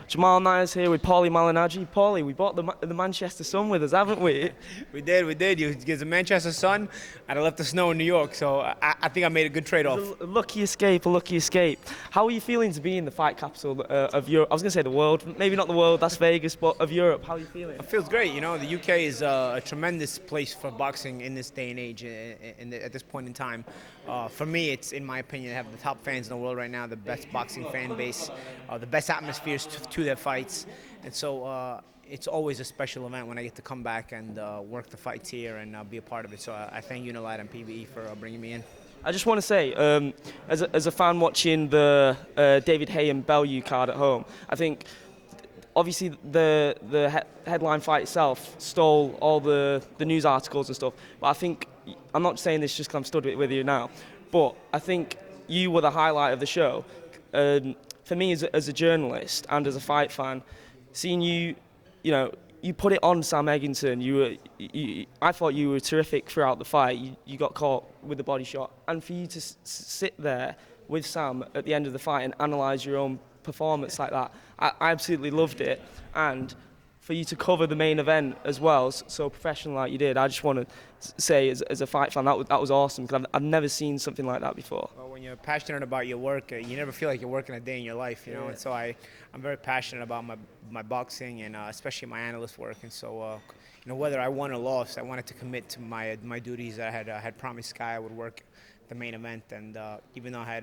Jamal Nyers here with Paulie Malignaggi. Paulie, we bought the Manchester Sun with us, haven't we? We did. You get the Manchester Sun, and I left the snow in New York, so I think I made a good trade-off. A lucky escape, a lucky escape. How are you feeling to be in the fight capital of Europe? I was going to say the world, maybe not the world, Las Vegas, but of Europe. How are you feeling? It feels great. You know, the UK is a tremendous place for boxing in this day and age, at this point in time. For me, it's, in my opinion, they have the top fans in the world right now, the best boxing fan base, the best atmospheres to their fights. And so it's always a special event when I get to come back and work the fights here and be a part of it. So I thank Unilight and PBE for bringing me in. I just want to say, as a fan watching the David Haye and Bellew card at home, I think obviously the headline fight itself stole all the news articles and stuff. But I think, I'm not saying this just because I'm stood with you now, but I think you were the highlight of the show. For me as a journalist and as a fight fan, seeing you put it on Sam Eggington. I thought you were terrific throughout the fight. You got caught with the body shot, and for you to sit there with Sam at the end of the fight and analyse your own performance like that, I absolutely loved it. And for you to cover the main event as well, so professional like you did, I just want to say, as a fight fan, that was awesome, because I've never seen something like that before. Well, when you're passionate about your work, you never feel like you're working a day in your life, you know. And so I'm very passionate about my boxing and especially my analyst work. And so, whether I won or lost, I wanted to commit to my duties. I had promised Sky I would work the main event, and even though I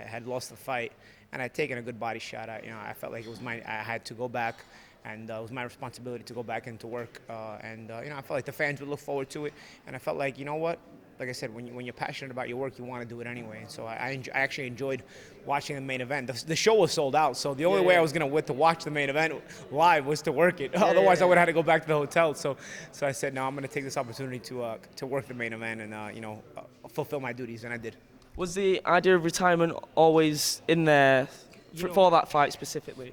had lost the fight and I'd taken a good body shot, I felt like I had to go back. And it was my responsibility to go back into work. I felt like the fans would look forward to it. And I felt like, you know what? Like I said, when you're passionate about your work, you want to do it anyway. And so I actually enjoyed watching the main event. The show was sold out, so the only way I was going to watch the main event live was to work it. Otherwise, I would have had to go back to the hotel. So I said, no, I'm going to take this opportunity to work the main event and fulfill my duties, and I did. Was the idea of retirement always in there for that fight specifically?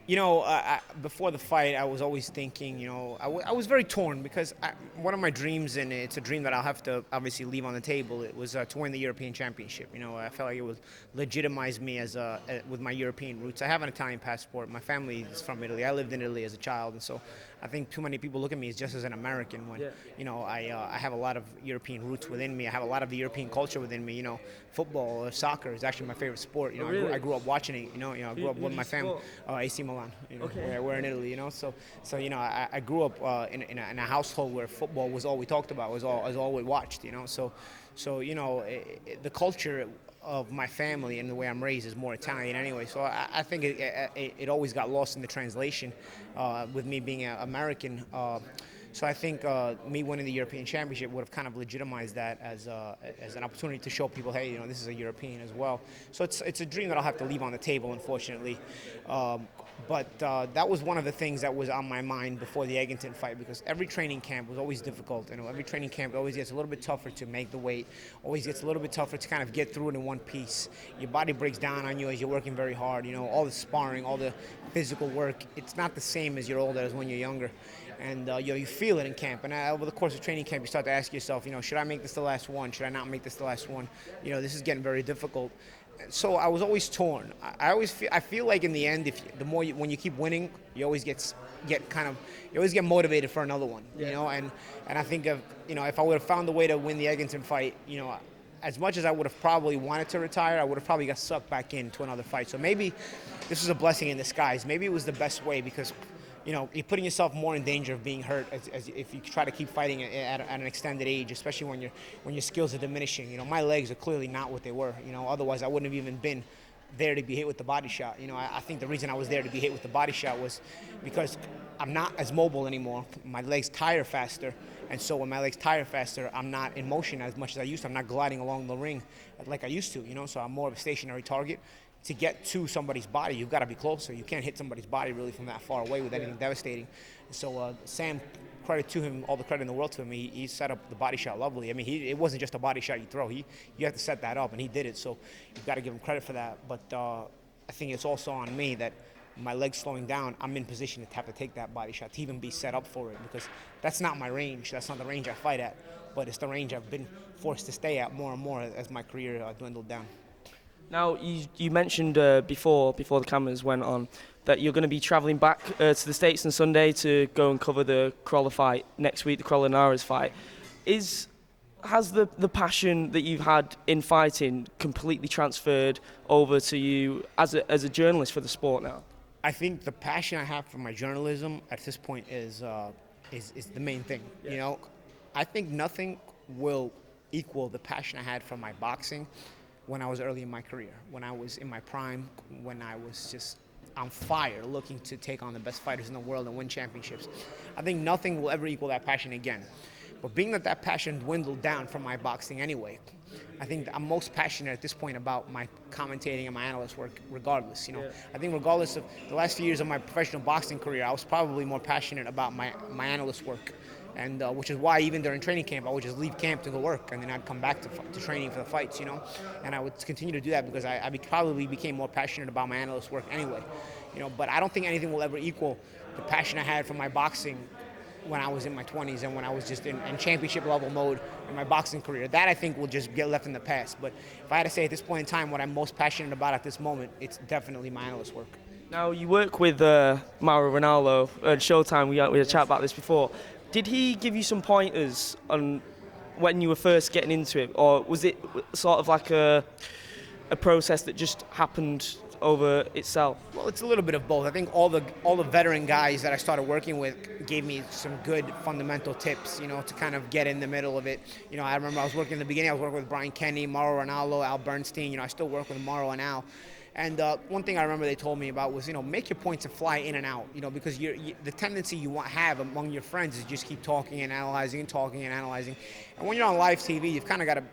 Before the fight, I was always thinking, I was very torn, because one of my dreams, and it's a dream that I'll have to obviously leave on the table, it was to win the European Championship. I felt like it would legitimize me with my European roots. I have an Italian passport. My family is from Italy. I lived in Italy as a child, and so I think too many people look at me as just as an American when, I have a lot of European roots within me. I have a lot of the European culture within me. Football or soccer is actually my favorite sport. Really? I grew up watching it. I grew up with my family. AC Milan. We're in Italy. So I grew up in a household where football was all we talked about, was all we watched. So the culture of my family and the way I'm raised is more Italian anyway. So I think it always got lost in the translation with me being an American. So I think me winning the European Championship would have kind of legitimized that as an opportunity to show people, hey, this is a European as well. So it's a dream that I'll have to leave on the table, unfortunately. But that was one of the things that was on my mind before the Eggington fight, because every training camp was always difficult. Every training camp always gets a little bit tougher to make the weight, always gets a little bit tougher to kind of get through it in one piece. Your body breaks down on you as you're working very hard. All the sparring, all the physical work, it's not the same as you're older as when you're younger. And you feel it in camp, and over the course of training camp, you start to ask yourself, should I make this the last one? Should I not make this the last one? This is getting very difficult. So I was always torn. I feel like in the end, when you keep winning, you always get motivated for another one. And I think if I would have found a way to win the Eggington fight, as much as I would have probably wanted to retire, I would have probably got sucked back into another fight. So maybe this was a blessing in disguise. Maybe it was the best way, because you're putting yourself more in danger of being hurt as if you try to keep fighting at an extended age, especially when your skills are diminishing. My legs are clearly not what they were. Otherwise I wouldn't have even been there to be hit with the body shot. I think the reason I was there to be hit with the body shot was because I'm not as mobile anymore. My legs tire faster, and so when my legs tire faster, I'm not in motion as much as I used to. I'm not gliding along the ring like I used to. So I'm more of a stationary target. To get to somebody's body, you've got to be closer. You can't hit somebody's body really from that far away with anything devastating. So Sam, credit to him, all the credit in the world to him. He set up the body shot lovely. I mean, it wasn't just a body shot you throw. You have to set that up, and he did it. So you've got to give him credit for that. But I think it's also on me that my legs slowing down, I'm in position to have to take that body shot, to even be set up for it, because that's not my range. That's not the range I fight at, but it's the range I've been forced to stay at more and more as my career dwindled down. Now, you mentioned before the cameras went on that you're going to be travelling back to the States on Sunday to go and cover the Crawler fight next week, the Crawler Naras fight. Has the passion that you've had in fighting completely transferred over to you as a journalist for the sport now? I think the passion I have for my journalism at this point is the main thing. Yeah. You know, I think nothing will equal the passion I had for my boxing when I was early in my career, when I was in my prime, when I was just on fire looking to take on the best fighters in the world and win championships. I think nothing will ever equal that passion again. But being that passion dwindled down from my boxing anyway, I think I'm most passionate at this point about my commentating and my analyst work regardless. You know, I think regardless of the last few years of my professional boxing career, I was probably more passionate about my analyst work. And which is why even during training camp, I would just leave camp to go work, and then I'd come back to training for the fights, you know. And I would continue to do that because I probably became more passionate about my analyst work anyway, you know. But I don't think anything will ever equal the passion I had for my boxing when I was in my 20s and when I was just in championship level mode in my boxing career. That I think will just get left in the past. But if I had to say at this point in time what I'm most passionate about at this moment, it's definitely my analyst work. Now, you work with Mauro Ronaldo at Showtime. We had a chat about this before. Did he give you some pointers on when you were first getting into it, or was it sort of like a process that just happened over itself? Well, it's a little bit of both. I think all the veteran guys that I started working with gave me some good fundamental tips, you know, to kind of get in the middle of it. You know, I remember I was working in the beginning. I was working with Brian Kenny, Mauro Ronaldo, Al Bernstein. You know, I still work with Mauro and Al. And one thing I remember they told me about was, you know, make your points and fly in and out, you know, because the tendency you have among your friends is just keep talking and analyzing and talking and analyzing. And when you're on live TV, you've kind of got to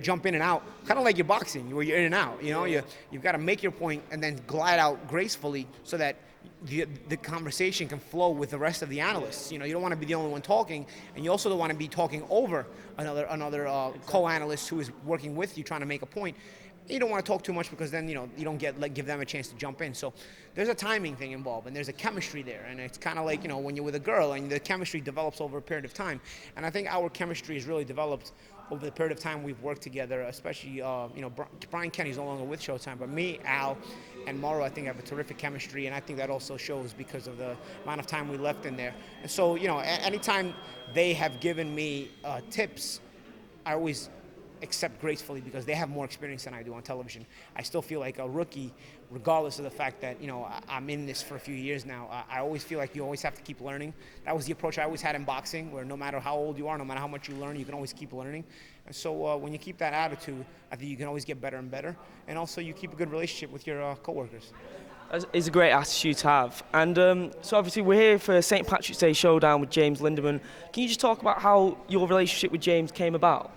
jump in and out, kind of like your boxing, where you're in and out, you know. You've got to make your point and then glide out gracefully so that the conversation can flow with the rest of the analysts. You know, you don't want to be the only one talking, and you also don't want to be talking over another co-analyst who is working with you trying to make a point. You don't want to talk too much because then, you know, you don't give them a chance to jump in. So there's a timing thing involved, and there's a chemistry there. And it's kind of like, you know, when you're with a girl and the chemistry develops over a period of time. And I think our chemistry has really developed over the period of time we've worked together, especially, you know, Brian Kenny's no longer with Showtime, but me, Al, and Mauro, I think have a terrific chemistry, and I think that also shows because of the amount of time we left in there. And so, you know, anytime they have given me tips, I always accept gracefully because they have more experience than I do on television. I still feel like a rookie, regardless of the fact that, you know, I'm in this for a few years now. I always feel like you always have to keep learning. That was the approach I always had in boxing, where no matter how old you are, no matter how much you learn, you can always keep learning. And so when you keep that attitude, I think you can always get better and better. And also you keep a good relationship with your coworkers. It's a great attitude to have. And so obviously we're here for St. Patrick's Day Showdown with James Lindeman. Can you just talk about how your relationship with James came about?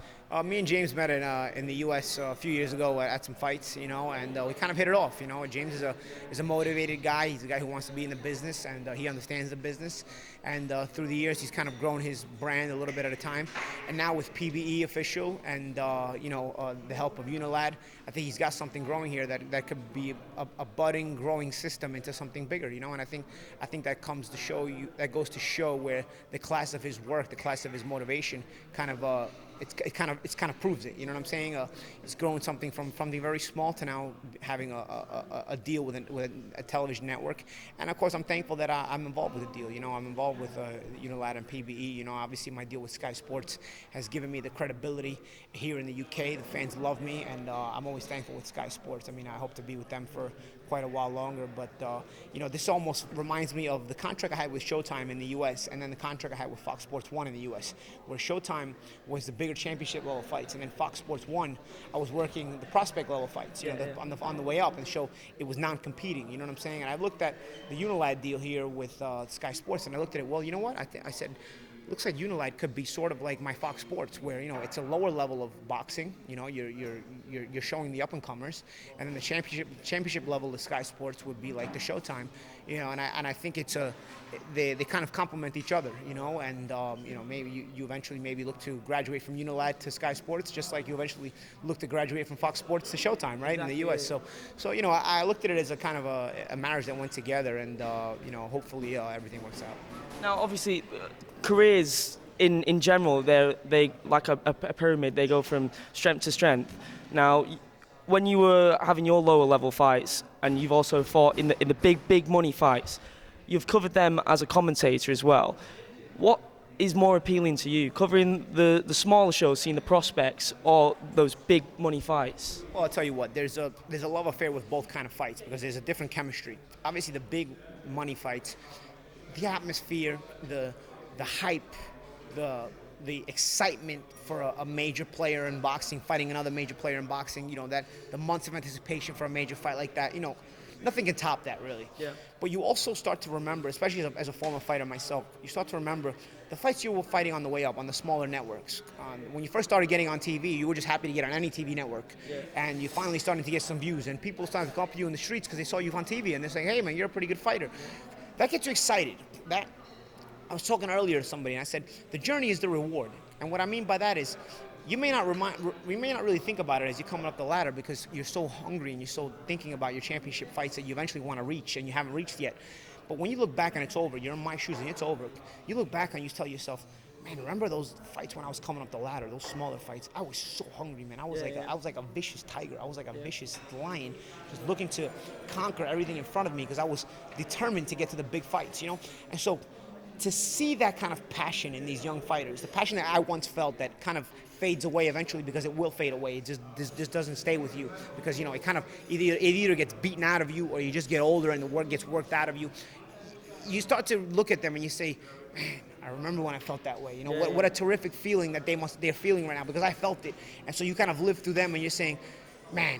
Me and James met in the U.S. A few years ago at some fights, you know, and we kind of hit it off. You know, James is a motivated guy. He's a guy who wants to be in the business, and he understands the business. And through the years, he's kind of grown his brand a little bit at a time. And now with PBE official and you know, the help of Unilad, I think he's got something growing here that could be a budding, growing system into something bigger. You know, and I think that comes to show you, that goes to show where the class of his work, the class of his motivation, kind of. It kind of proves it. You know what I'm saying? It's grown something from the very small to now having a deal with a television network. And of course, I'm thankful that I'm involved with the deal. You know, I'm involved with Unilad and PBE. You know, obviously my deal with Sky Sports has given me the credibility here in the UK. The fans love me, and I'm always thankful with Sky Sports. I mean, I hope to be with them for quite a while longer. But you know, this almost reminds me of the contract I had with Showtime in the U.S. and then the contract I had with Fox Sports 1 in the U.S., where Showtime was the bigger championship level fights, and then Fox Sports 1, I was working the prospect level fights, you know, on the way up, and so it was non-competing. You know what I'm saying? And I looked at the Unilad deal here with Sky Sports, and I looked at it. Well, you know what? I said, looks like Unilad could be sort of like my Fox Sports, where, you know, it's a lower level of boxing. You know, you're showing the up and comers, and then the championship level of Sky Sports would be like the Showtime. You know, and I think it's they kind of complement each other. You know, and you know, maybe you eventually maybe look to graduate from Unilad to Sky Sports, just like you eventually look to graduate from Fox Sports to Showtime, right? Exactly. In the U.S. So you know, I looked at it as a kind of a marriage that went together, and you know, hopefully everything works out. Now, obviously, careers in general, they like a pyramid. They go from strength to strength. Now, when you were having your lower level fights, and you've also fought in the big money fights, you've covered them as a commentator as well. What is more appealing to you, covering the smaller shows, seeing the prospects, or those big money fights? Well, I'll tell you what, there's a love affair with both kind of fights because there's a different chemistry. Obviously, the big money fights, the atmosphere, the hype, the excitement for a major player in boxing fighting another major player in boxing, that the months of anticipation for a major fight like that, nothing can top that, really. Yeah. But you also start to remember, especially as a former fighter myself, you start to remember the fights you were fighting on the way up on the smaller networks. When you first started getting on TV, you were just happy to get on any TV network. Yeah. And you finally started to get some views, and people started to come up to you in the streets because they saw you on TV, and they're saying, hey, man, you're a pretty good fighter. That gets you excited. I was talking earlier to somebody, and I said, the journey is the reward. And what I mean by that is, you may not really think about it as you're coming up the ladder because you're so hungry and you're so thinking about your championship fights that you eventually want to reach and you haven't reached yet. But when you look back and it's over, you're in my shoes and it's over, you look back and you tell yourself, man, remember those fights when I was coming up the ladder, those smaller fights? I was so hungry, man. I was like a vicious tiger. I was like a vicious lion, just looking to conquer everything in front of me because I was determined to get to the big fights, And so to see that kind of passion in these young fighters, the passion that I once felt that kind of fades away eventually because it will fade away. It just doesn't stay with you because, it kind of it either gets beaten out of you or you just get older and the work gets worked out of you. You start to look at them and you say, man, I remember when I felt that way. What a terrific feeling that they're feeling right now because I felt it. And so you kind of live through them and you're saying, man,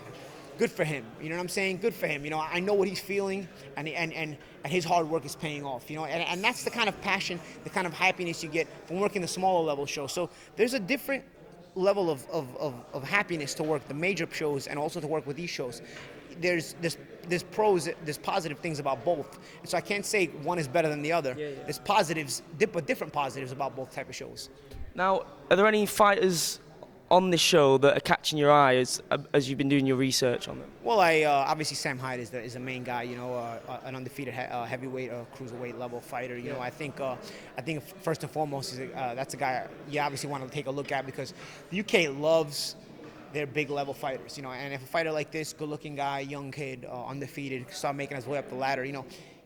good for him. You know what I'm saying? Good for him. I know what he's feeling, and his hard work is paying off. And that's the kind of passion, the kind of happiness you get from working the smaller level shows. So there's a different level of happiness to work the major shows and also to work with these shows. There's pros, there's positive things about both. And so I can't say one is better than the other. Yeah. There's positives, but different positives about both type of shows. Now, are there any fighters on this show that are catching your eye as you've been doing your research on them? Well, obviously Sam Hyde is the main guy. An undefeated heavyweight, cruiserweight level fighter. I think first and foremost that's a guy you obviously want to take a look at because the UK loves their big level fighters. And if a fighter like this, good-looking guy, young kid, undefeated, start making his way up the ladder,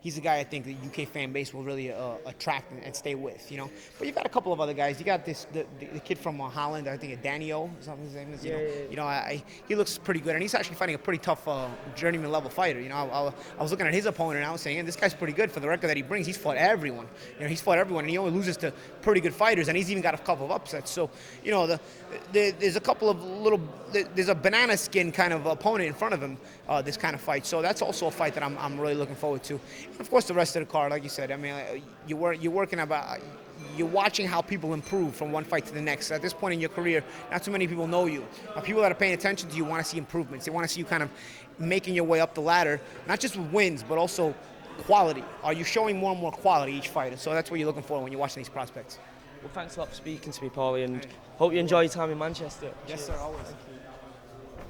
he's a guy I think the UK fan base will really attract and stay with, But you've got a couple of other guys. You got the kid from Holland, I think Danio, something his name is. He looks pretty good, and he's actually fighting a pretty tough journeyman level fighter. I was looking at his opponent, and I was saying, this guy's pretty good for the record that he brings. He's fought everyone. He's fought everyone, and he only loses to pretty good fighters, and he's even got a couple of upsets. So, there's a couple of there's a banana skin kind of opponent in front of him, this kind of fight. So that's also a fight that I'm really looking forward to. Of course, the rest of the card, like you said, I mean, you're watching how people improve from one fight to the next. At this point in your career, not too many people know you. People that are paying attention to you want to see improvements. They want to see you kind of making your way up the ladder, not just with wins, but also quality. Are you showing more and more quality each fight? So that's what you're looking for when you're watching these prospects. Well, thanks a lot for speaking to me, Paulie, and hope you enjoy your time in Manchester. Yes, sir, always.